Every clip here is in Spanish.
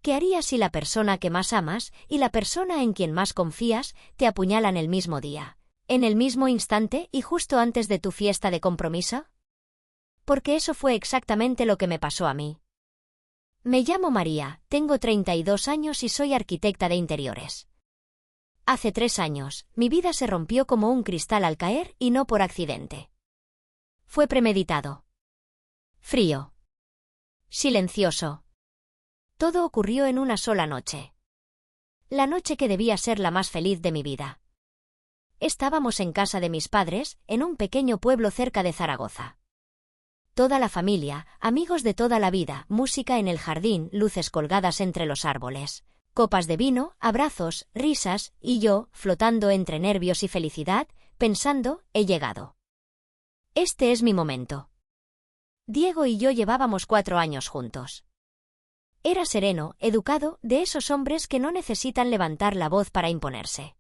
¿Qué harías si la persona que más amas y la persona en quien más confías te apuñalan el mismo día, en el mismo instante y justo antes de tu fiesta de compromiso? Porque eso fue exactamente lo que me pasó a mí. Me llamo María, tengo 32 años y soy arquitecta de interiores. Hace 3 años, mi vida se rompió como un cristal al caer y no por accidente. Fue premeditado. Frío. Silencioso. Todo ocurrió en una sola noche. La noche que debía ser la más feliz de mi vida. Estábamos en casa de mis padres, en un pequeño pueblo cerca de Zaragoza. Toda la familia, amigos de toda la vida, música en el jardín, luces colgadas entre los árboles, copas de vino, abrazos, risas, y yo, flotando entre nervios y felicidad, pensando, he llegado. Este es mi momento. Diego y yo llevábamos 4 años juntos. Era sereno, educado, de esos hombres que no necesitan levantar la voz para imponerse.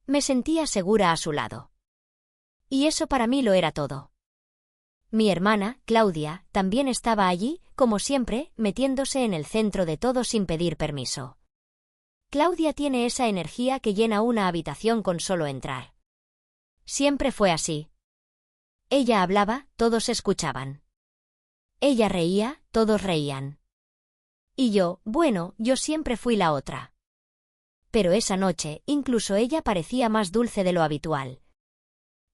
Me sentía segura a su lado. Y eso para mí lo era todo. Mi hermana, Claudia, también estaba allí, como siempre, metiéndose en el centro de todo sin pedir permiso. Claudia tiene esa energía que llena una habitación con solo entrar. Siempre fue así. Ella hablaba, todos escuchaban. Ella reía, todos reían. Y yo, bueno, yo siempre fui la otra. Pero esa noche, incluso ella parecía más dulce de lo habitual.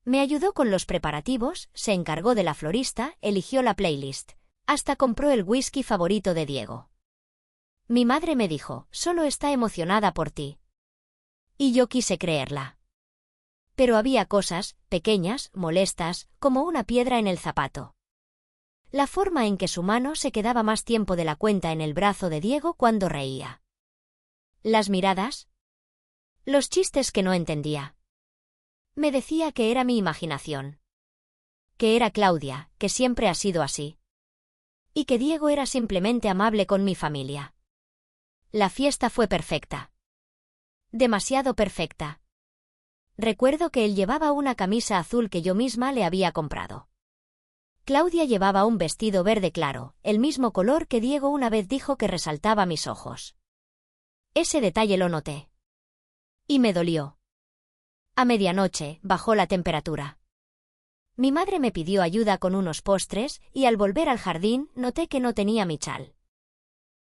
Me ayudó con los preparativos, se encargó de la florista, eligió la playlist. Hasta compró el whisky favorito de Diego. Mi madre me dijo, solo está emocionada por ti. Y yo quise creerla. Pero había cosas, pequeñas, molestas, como una piedra en el zapato. La forma en que su mano se quedaba más tiempo de la cuenta en el brazo de Diego cuando reía. Las miradas. Los chistes que no entendía. Me decía que era mi imaginación. Que era Claudia, que siempre ha sido así. Y que Diego era simplemente amable con mi familia. La fiesta fue perfecta. Demasiado perfecta. Recuerdo que él llevaba una camisa azul que yo misma le había comprado. Claudia llevaba un vestido verde claro, el mismo color que Diego una vez dijo que resaltaba mis ojos. Ese detalle lo noté. Y me dolió. A medianoche, bajó la temperatura. Mi madre me pidió ayuda con unos postres, y al volver al jardín, noté que no tenía mi chal.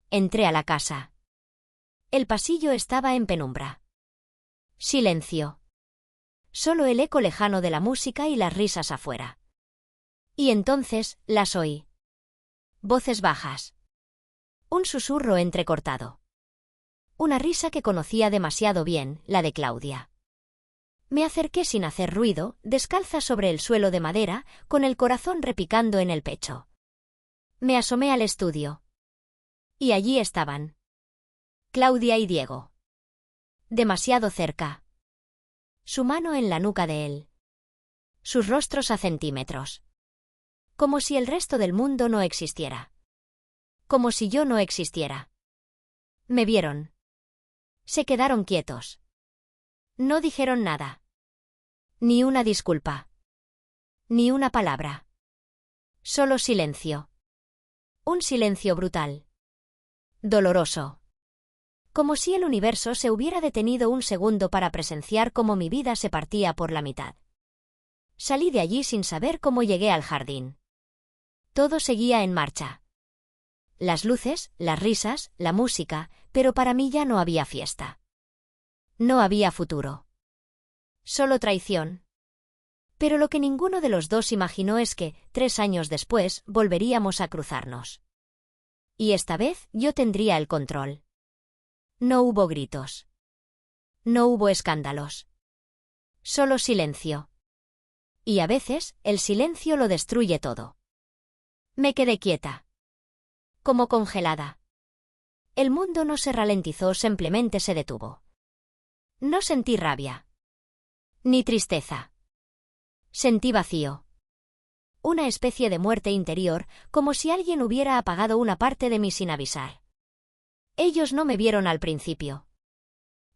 Entré a la casa. El pasillo estaba en penumbra. Silencio. Solo el eco lejano de la música y las risas afuera. Y entonces, las oí. Voces bajas. Un susurro entrecortado. Una risa que conocía demasiado bien, la de Claudia. Me acerqué sin hacer ruido, descalza sobre el suelo de madera, con el corazón repicando en el pecho. Me asomé al estudio. Y allí estaban. Claudia y Diego. Demasiado cerca. Su mano en la nuca de él. Sus rostros a centímetros. Como si el resto del mundo no existiera. Como si yo no existiera. Me vieron. Se quedaron quietos. No dijeron nada. Ni una disculpa. Ni una palabra. Solo silencio. Un silencio brutal. Doloroso. Como si el universo se hubiera detenido un segundo para presenciar cómo mi vida se partía por la mitad. Salí de allí sin saber cómo llegué al jardín. Todo seguía en marcha. Las luces, las risas, la música, pero para mí ya no había fiesta. No había futuro. Solo traición. Pero lo que ninguno de los dos imaginó es que, 3 años después, volveríamos a cruzarnos. Y esta vez yo tendría el control. No hubo gritos. No hubo escándalos. Solo silencio. Y a veces, el silencio lo destruye todo. Me quedé quieta. Como congelada. El mundo no se ralentizó, simplemente se detuvo. No sentí rabia. Ni tristeza. Sentí vacío. Una especie de muerte interior, como si alguien hubiera apagado una parte de mí sin avisar. Ellos no me vieron al principio.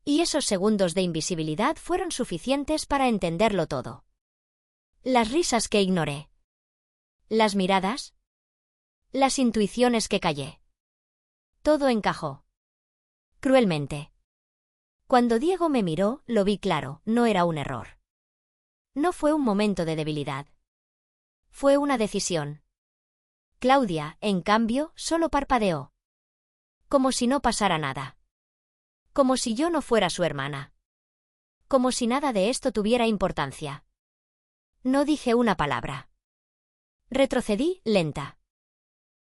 Y esos segundos de invisibilidad fueron suficientes para entenderlo todo. Las risas que ignoré. Las miradas. Las intuiciones que callé. Todo encajó. cruelmente. Cuando Diego me miró, lo vi claro, no era un error. No fue un momento de debilidad. Fue una decisión. Claudia, en cambio, solo parpadeó. Como si no pasara nada. Como si yo no fuera su hermana. Como si nada de esto tuviera importancia. No dije una palabra. Retrocedí, lenta.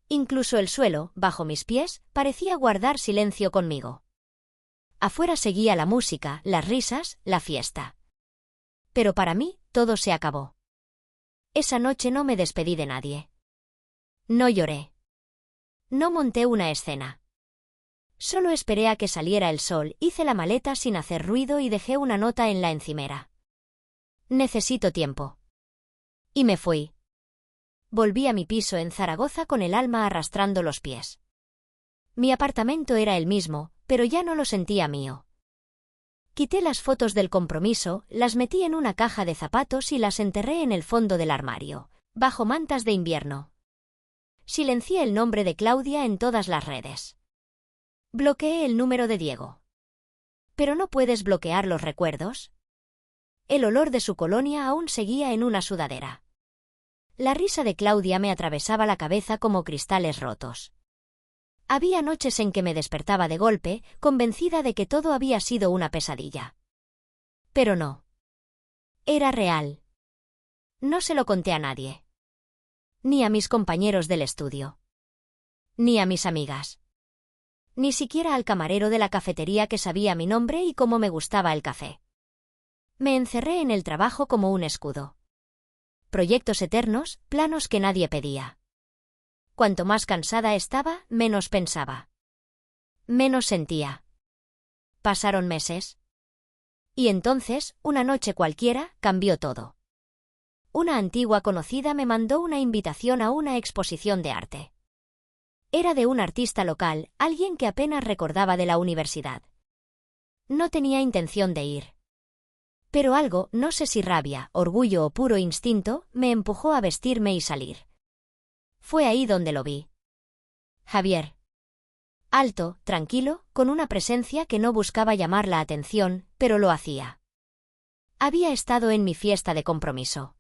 Incluso el suelo, bajo mis pies, parecía guardar silencio conmigo. Afuera seguía la música, las risas, la fiesta. Pero para mí, todo se acabó. Esa noche no me despedí de nadie. No lloré. No monté una escena. Solo esperé a que saliera el sol, hice la maleta sin hacer ruido y dejé una nota en la encimera. Necesito tiempo. Y me fui. Volví a mi piso en Zaragoza con el alma arrastrando los pies. Mi apartamento era el mismo, pero ya no lo sentía mío. Quité las fotos del compromiso, las metí en una caja de zapatos y las enterré en el fondo del armario, bajo mantas de invierno. Silencié el nombre de Claudia en todas las redes. Bloqueé el número de Diego. ¿Pero no puedes bloquear los recuerdos? El olor de su colonia aún seguía en una sudadera. La risa de Claudia me atravesaba la cabeza como cristales rotos. Había noches en que me despertaba de golpe, convencida de que todo había sido una pesadilla. Pero no. Era real. No se lo conté a nadie. Ni a mis compañeros del estudio. Ni a mis amigas. Ni siquiera al camarero de la cafetería que sabía mi nombre y cómo me gustaba el café. Me encerré en el trabajo como un escudo. Proyectos eternos, planos que nadie pedía. Cuanto más cansada estaba, menos pensaba. Menos sentía. Pasaron meses. Y entonces, una noche cualquiera, cambió todo. Una antigua conocida me mandó una invitación a una exposición de arte. Era de un artista local, alguien que apenas recordaba de la universidad. No tenía intención de ir. Pero algo, no sé si rabia, orgullo o puro instinto, me empujó a vestirme y salir. Fue ahí donde lo vi. Javier. Alto, tranquilo, con una presencia que no buscaba llamar la atención, pero lo hacía. Había estado en mi fiesta de compromiso.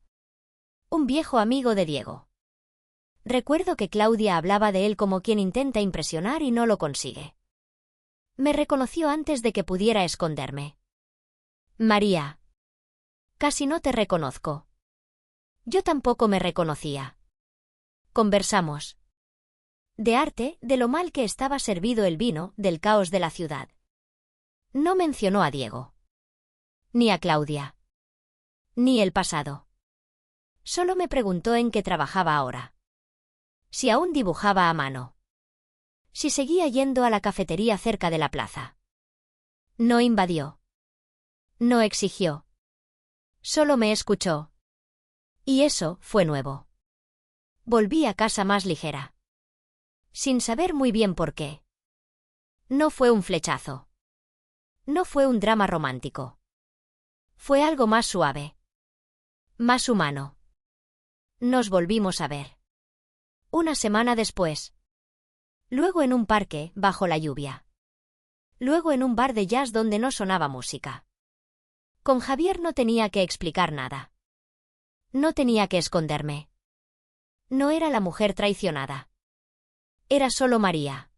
Un viejo amigo de Diego. Recuerdo que Claudia hablaba de él como quien intenta impresionar y no lo consigue. Me reconoció antes de que pudiera esconderme. María. Casi no te reconozco. Yo tampoco me reconocía. Conversamos. De arte, de lo mal que estaba servido el vino, del caos de la ciudad. No mencionó a Diego. Ni a Claudia. Ni el pasado. Solo me preguntó en qué trabajaba ahora. Si aún dibujaba a mano. Si seguía yendo a la cafetería cerca de la plaza. No invadió. No exigió. Solo me escuchó. Y eso fue nuevo. Volví a casa más ligera. Sin saber muy bien por qué. No fue un flechazo. No fue un drama romántico. Fue algo más suave. Más humano. Nos volvimos a ver. Una semana después. Luego en un parque, bajo la lluvia. Luego en un bar de jazz donde no sonaba música. Con Javier no tenía que explicar nada. No tenía que esconderme. No era la mujer traicionada. Era solo María.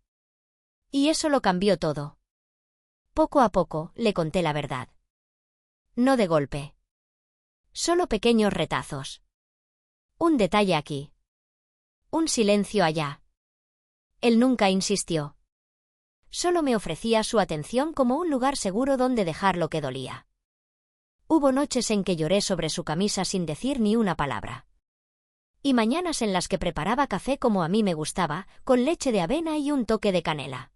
Y eso lo cambió todo. Poco a poco, le conté la verdad. No de golpe. Solo pequeños retazos. Un detalle aquí. Un silencio allá. Él nunca insistió. Solo me ofrecía su atención como un lugar seguro donde dejar lo que dolía. Hubo noches en que lloré sobre su camisa sin decir ni una palabra. Y mañanas en las que preparaba café como a mí me gustaba, con leche de avena y un toque de canela.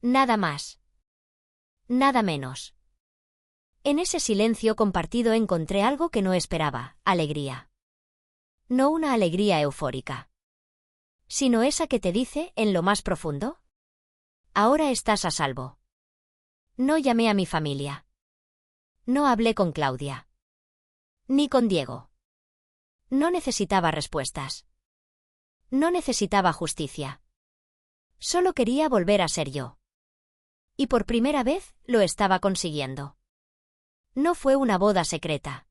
Nada más. Nada menos. En ese silencio compartido encontré algo que no esperaba, alegría. No una alegría eufórica. Sino esa que te dice, en lo más profundo: ahora estás a salvo. No llamé a mi familia. No hablé con Claudia. Ni con Diego. No necesitaba respuestas. No necesitaba justicia. Solo quería volver a ser yo. Y por primera vez, lo estaba consiguiendo. No fue una boda secreta.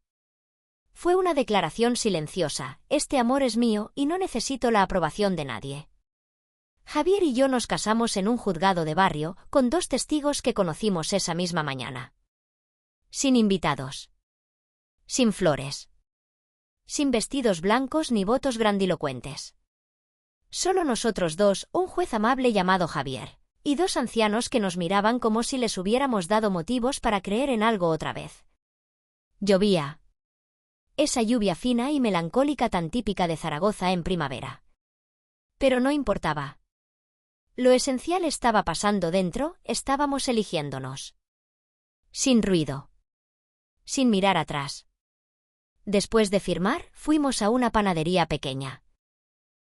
Fue una declaración silenciosa: este amor es mío y no necesito la aprobación de nadie. Javier y yo nos casamos en un juzgado de barrio, con 2 testigos que conocimos esa misma mañana. Sin invitados. Sin flores. Sin vestidos blancos ni votos grandilocuentes. Solo nosotros 2, un juez amable llamado Javier, y 2 ancianos que nos miraban como si les hubiéramos dado motivos para creer en algo otra vez. Llovía. Esa lluvia fina y melancólica tan típica de Zaragoza en primavera. Pero no importaba. Lo esencial estaba pasando dentro, estábamos eligiéndonos. Sin ruido. Sin mirar atrás. Después de firmar, fuimos a una panadería pequeña.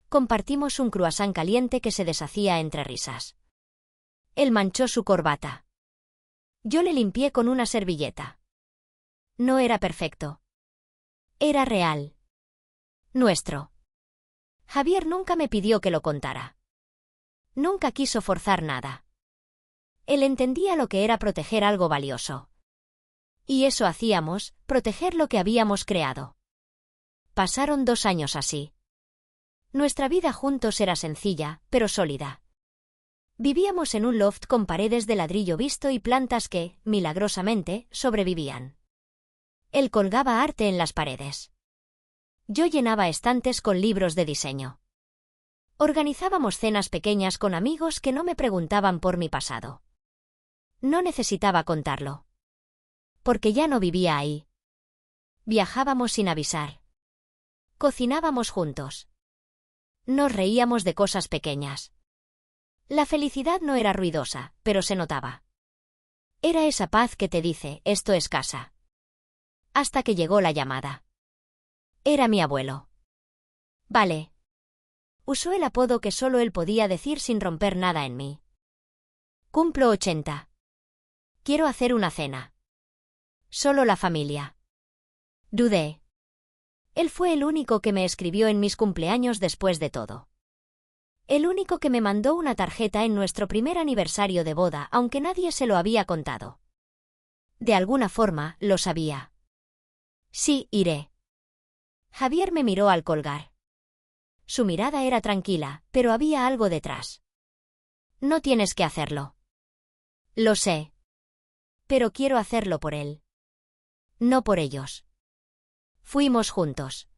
Compartimos un croissant caliente que se deshacía entre risas. Él manchó su corbata. Yo le limpié con una servilleta. No era perfecto. Era real. Nuestro. Javier nunca me pidió que lo contara. Nunca quiso forzar nada. Él entendía lo que era proteger algo valioso. Y eso hacíamos, proteger lo que habíamos creado. Pasaron 2 años así. Nuestra vida juntos era sencilla, pero sólida. Vivíamos en un loft con paredes de ladrillo visto y plantas que, milagrosamente, sobrevivían. Él colgaba arte en las paredes. Yo llenaba estantes con libros de diseño. Organizábamos cenas pequeñas con amigos que no me preguntaban por mi pasado. No necesitaba contarlo. Porque ya no vivía ahí. Viajábamos sin avisar. Cocinábamos juntos. Nos reíamos de cosas pequeñas. La felicidad no era ruidosa, pero se notaba. Era esa paz que te dice: esto es casa. Hasta que llegó la llamada. Era mi abuelo. Vale. Usó el apodo que solo él podía decir sin romper nada en mí. Cumplo 80. Quiero hacer una cena. Solo la familia. Dudé. Él fue el único que me escribió en mis cumpleaños después de todo. El único que me mandó una tarjeta en nuestro primer aniversario de boda, aunque nadie se lo había contado. De alguna forma, lo sabía. Sí, iré. Javier me miró al colgar. Su mirada era tranquila, pero había algo detrás. No tienes que hacerlo. Lo sé. Pero quiero hacerlo por él. No por ellos. Fuimos juntos.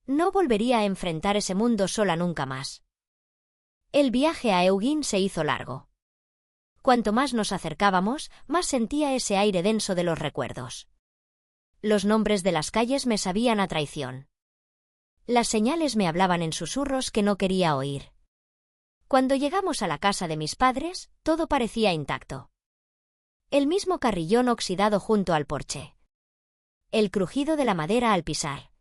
No volvería a enfrentar ese mundo sola nunca más. El viaje a Eugene se hizo largo. Cuanto más nos acercábamos, más sentía ese aire denso de los recuerdos. Los nombres de las calles me sabían a traición. Las señales me hablaban en susurros que no quería oír. Cuando llegamos a la casa de mis padres, todo parecía intacto. El mismo carrillón oxidado junto al porche. El crujido de la madera al pisar.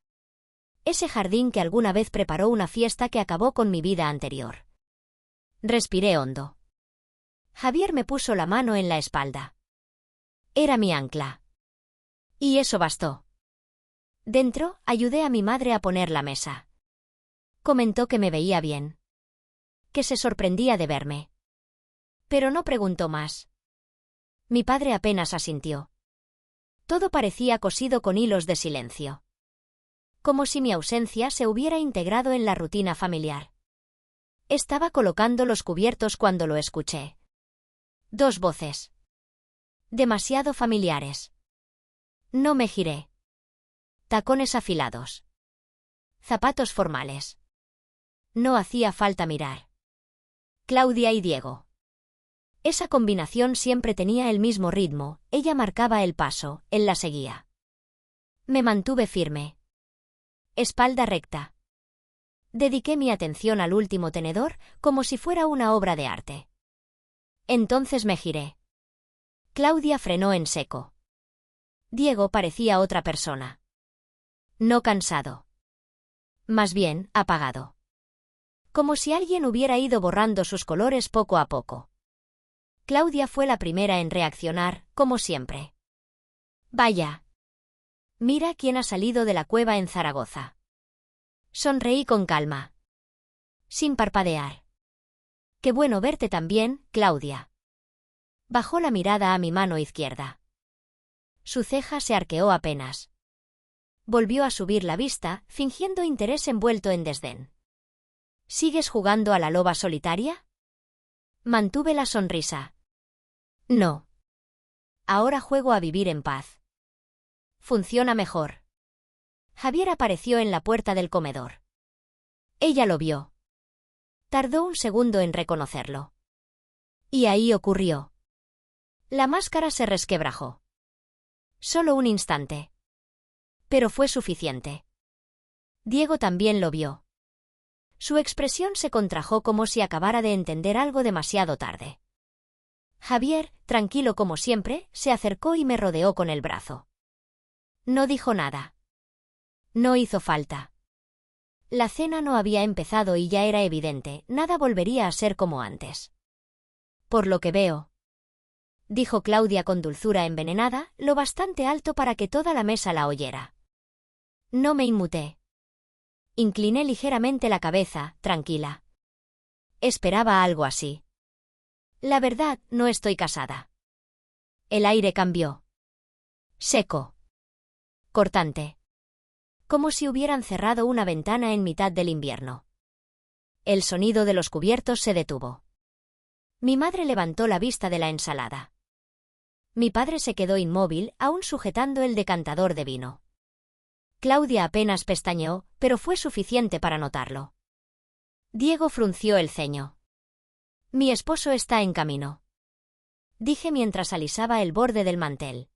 Ese jardín que alguna vez preparó una fiesta que acabó con mi vida anterior. Respiré hondo. Javier me puso la mano en la espalda. Era mi ancla. Y eso bastó. Dentro, ayudé a mi madre a poner la mesa. Comentó que me veía bien. Que se sorprendía de verme. Pero no preguntó más. Mi padre apenas asintió. Todo parecía cosido con hilos de silencio. Como si mi ausencia se hubiera integrado en la rutina familiar. Estaba colocando los cubiertos cuando lo escuché. 2 voces. Demasiado familiares. No me giré. Tacones afilados. Zapatos formales. No hacía falta mirar. Claudia y Diego. Esa combinación siempre tenía el mismo ritmo, ella marcaba el paso, él la seguía. Me mantuve firme. Espalda recta. Dediqué mi atención al último tenedor, como si fuera una obra de arte. Entonces me giré. Claudia frenó en seco. Diego parecía otra persona. No cansado. Más bien, apagado. Como si alguien hubiera ido borrando sus colores poco a poco. Claudia fue la primera en reaccionar, como siempre. Vaya. Mira quién ha salido de la cueva en Zaragoza. Sonreí con calma. Sin parpadear. Qué bueno verte también, Claudia. Bajó la mirada a mi mano izquierda. Su ceja se arqueó apenas. Volvió a subir la vista, fingiendo interés envuelto en desdén. ¿Sigues jugando a la loba solitaria? Mantuve la sonrisa. No. Ahora juego a vivir en paz. Funciona mejor. Javier apareció en la puerta del comedor. Ella lo vio. Tardó un segundo en reconocerlo. Y ahí ocurrió. La máscara se resquebrajó. Solo un instante. Pero fue suficiente. Diego también lo vio. Su expresión se contrajo como si acabara de entender algo demasiado tarde. Javier, tranquilo como siempre, se acercó y me rodeó con el brazo. No dijo nada. No hizo falta. La cena no había empezado y ya era evidente, nada volvería a ser como antes. Por lo que veo, dijo Claudia con dulzura envenenada, lo bastante alto para que toda la mesa la oyera. No me inmuté. Incliné ligeramente la cabeza, tranquila. Esperaba algo así. La verdad, no estoy casada. El aire cambió. Seco. Cortante. Como si hubieran cerrado una ventana en mitad del invierno. El sonido de los cubiertos se detuvo. Mi madre levantó la vista de la ensalada. Mi padre se quedó inmóvil, aún sujetando el decantador de vino. Claudia apenas pestañeó, pero fue suficiente para notarlo. Diego frunció el ceño. Mi esposo está en camino, dije mientras alisaba el borde del mantel.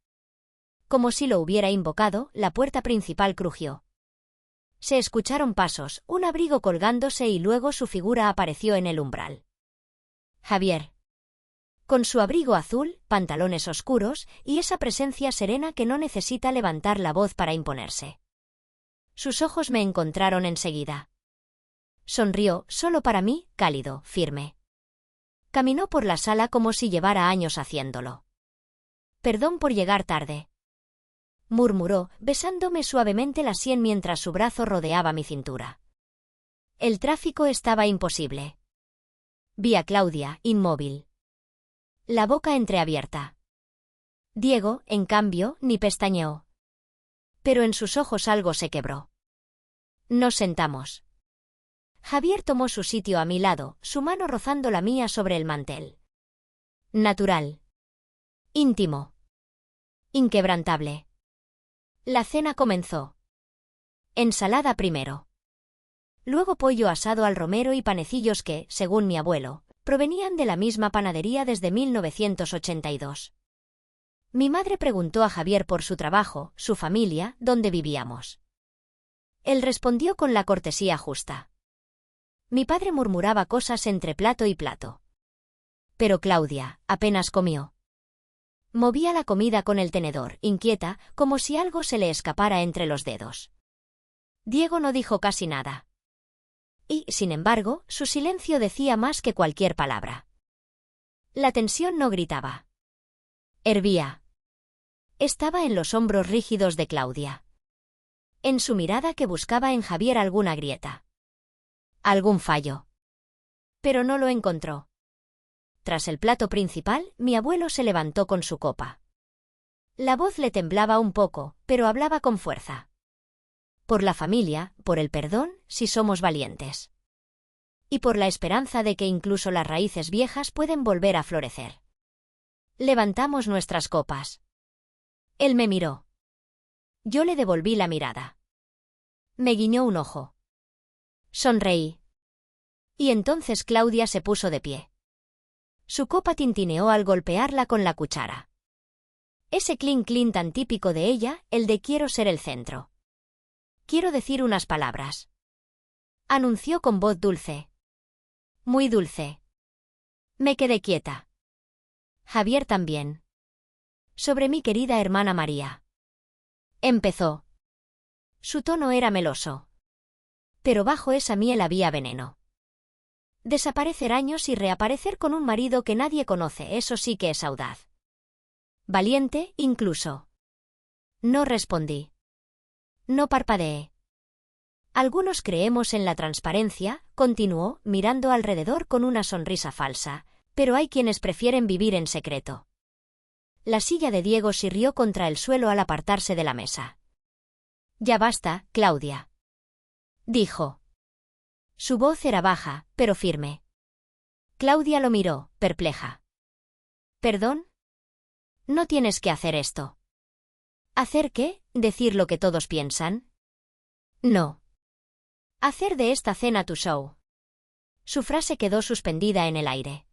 Como si lo hubiera invocado, la puerta principal crujió. Se escucharon pasos, un abrigo colgándose y luego su figura apareció en el umbral. Javier. Con su abrigo azul, pantalones oscuros y esa presencia serena que no necesita levantar la voz para imponerse. Sus ojos me encontraron enseguida. Sonrió, solo para mí, cálido, firme. Caminó por la sala como si llevara años haciéndolo. Perdón por llegar tarde, murmuró, besándome suavemente la sien mientras su brazo rodeaba mi cintura. El tráfico estaba imposible. Vi a Claudia, inmóvil. La boca entreabierta. Diego, en cambio, ni pestañeó. Pero en sus ojos algo se quebró. Nos sentamos. Javier tomó su sitio a mi lado, su mano rozando la mía sobre el mantel. Natural. Íntimo. Inquebrantable. La cena comenzó. Ensalada primero. Luego pollo asado al romero y panecillos que, según mi abuelo, provenían de la misma panadería desde 1982. Mi madre preguntó a Javier por su trabajo, su familia, dónde vivíamos. Él respondió con la cortesía justa. Mi padre murmuraba cosas entre plato y plato. Pero Claudia apenas comió. Movía la comida con el tenedor, inquieta, como si algo se le escapara entre los dedos. Diego no dijo casi nada. Y, sin embargo, su silencio decía más que cualquier palabra. La tensión no gritaba. Hervía. Estaba en los hombros rígidos de Claudia. En su mirada que buscaba en Javier alguna grieta. Algún fallo. Pero no lo encontró. Tras el plato principal, mi abuelo se levantó con su copa. La voz le temblaba un poco, pero hablaba con fuerza. Por la familia, por el perdón, si somos valientes. Y por la esperanza de que incluso las raíces viejas pueden volver a florecer. Levantamos nuestras copas. Él me miró. Yo le devolví la mirada. Me guiñó un ojo. Sonreí. Y entonces Claudia se puso de pie. Su copa tintineó al golpearla con la cuchara. Ese clink-clink tan típico de ella, el de quiero ser el centro. Quiero decir unas palabras. Anunció con voz dulce. Muy dulce. Me quedé quieta. Javier también. Sobre mi querida hermana María. Empezó. Su tono era meloso. Pero bajo esa miel había veneno. Desaparecer años y reaparecer con un marido que nadie conoce, eso sí que es audaz. Valiente, incluso. No respondí. No parpadeé. Algunos creemos en la transparencia, continuó, mirando alrededor con una sonrisa falsa, Pero hay quienes prefieren vivir en secreto. La silla de Diego se rió contra el suelo al apartarse de la mesa. «Ya basta, Claudia», dijo. Su voz era baja, pero firme. Claudia lo miró, perpleja. «¿Perdón? No tienes que hacer esto». ¿Hacer qué? ¿Decir lo que todos piensan? No. Hacer de esta cena tu show. Su frase quedó suspendida en el aire.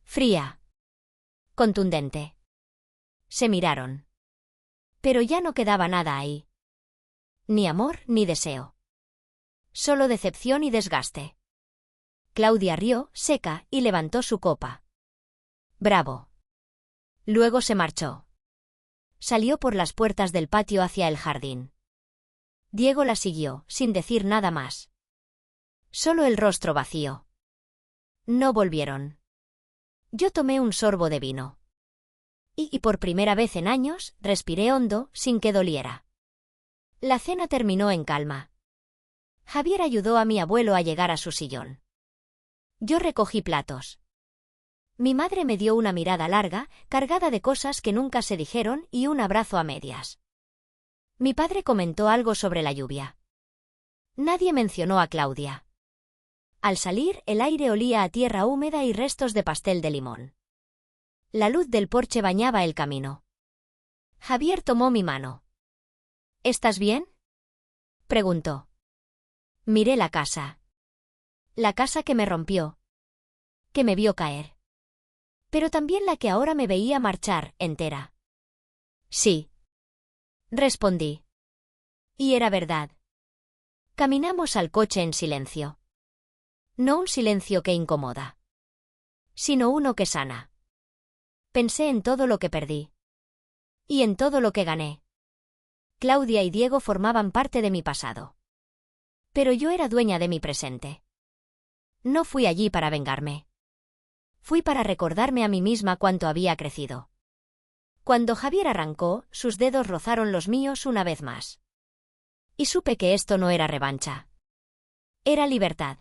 Fría. Contundente. Se miraron. Pero ya no quedaba nada ahí. Ni amor ni deseo. Solo decepción y desgaste. Claudia rió, seca, y levantó su copa. Bravo. Luego se marchó. Salió por las puertas del patio hacia el jardín. Diego la siguió, sin decir nada más. Solo el rostro vacío. No volvieron. Yo tomé un sorbo de vino. Y por primera vez en años, respiré hondo, sin que doliera. La cena terminó en calma. Javier ayudó a mi abuelo a llegar a su sillón. Yo recogí platos. Mi madre me dio una mirada larga, cargada de cosas que nunca se dijeron, y un abrazo a medias. Mi padre comentó algo sobre la lluvia. Nadie mencionó a Claudia. Al salir, el aire olía a tierra húmeda y restos de pastel de limón. La luz del porche bañaba el camino. Javier tomó mi mano. ¿Estás bien?, preguntó. Miré la casa. La casa que me rompió. Que me vio caer. Pero también la que ahora me veía marchar, entera. Sí. Respondí. Y era verdad. Caminamos al coche en silencio. No un silencio que incomoda, sino uno que sana. Pensé en todo lo que perdí. Y en todo lo que gané. Claudia y Diego formaban parte de mi pasado. Pero yo era dueña de mi presente. No fui allí para vengarme. Fui para recordarme a mí misma cuánto había crecido. Cuando Javier arrancó, sus dedos rozaron los míos una vez más. Y supe que esto no era revancha. Era libertad.